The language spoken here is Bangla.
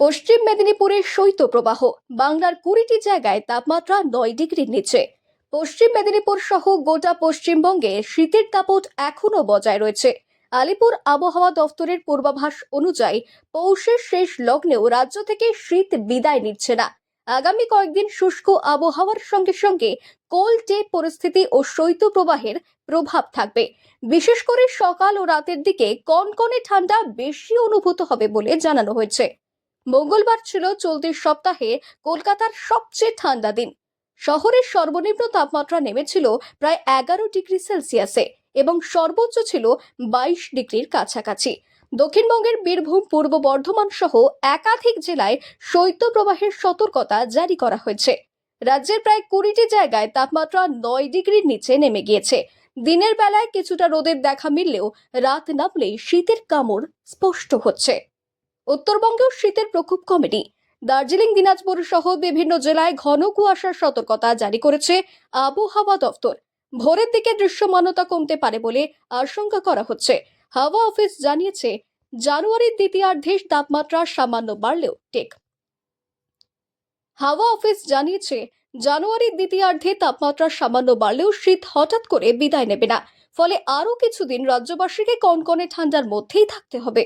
পশ্চিম মেদিনীপুরের শৈত্যপ্রবাহ, বাংলার 20টি জায়গায় তাপমাত্রা 9 ডিগ্রির নিচে। পশ্চিম মেদিনীপুর সহ গোটা পশ্চিমবঙ্গে শীতের দাপট এখনো বজায় রয়েছে। আলিপুর আবহাওয়া দফতরের পূর্বাভাস অনুযায়ী পৌষের শেষ লগ্নেও রাজ্য থেকে শীত বিদায় নিচ্ছে না। আগামী কয়েকদিন শুষ্ক আবহাওয়ার সঙ্গে সঙ্গে কোল্ড ডে পরিস্থিতি ও শৈত্যপ্রবাহের প্রভাব থাকবে। বিশেষ করে সকাল ও রাতের দিকে কনকনে ঠান্ডা বেশি অনুভূত হবে বলে জানানো হয়েছে। মঙ্গলবার ছিল চলতি সপ্তাহে কলকাতার সবচেয়ে ঠান্ডা দিন। শহরের সর্বনিম্ন তাপমাত্রা নেমেছিল প্রায় 11 ডিগ্রি সেলসিয়াসে এবং সর্বোচ্চ ছিল 22 ডিগ্রির কাছাকাছি। দক্ষিণবঙ্গের বীরভূম, পূর্ব বর্ধমান সহ একাধিক জেলায় শৈত্যপ্রবাহের সতর্কতা জারি করা হয়েছে। রাজ্যের প্রায় 20টি জায়গায় তাপমাত্রা 9 ডিগ্রির নিচে নেমে গিয়েছে। দিনের বেলায় কিছুটা রোদের দেখা মিললেও রাত নামলেই শীতের কামড় স্পষ্ট হচ্ছে। উত্তরবঙ্গেও শীতের প্রকোপ কমেনি। দার্জিলিং, দিনাজপুর সহ বিভিন্ন জেলায় ঘন কুয়াশার সতর্কতা জারি করেছে আবহাওয়া দফতর। ভোরের দিকে দৃশ্যমানতা কমতে পারে বলে আশঙ্কা করা হচ্ছে। হাওয়া অফিস জানিয়েছে, জানুয়ারির দ্বিতীয়ার্ধে তাপমাত্রা সামান্য বাড়লেও শীত হঠাৎ করে বিদায় নেবে না। ফলে আরো কিছুদিন রাজ্যবাসীকে কনকনে ঠান্ডার মধ্যেই থাকতে হবে।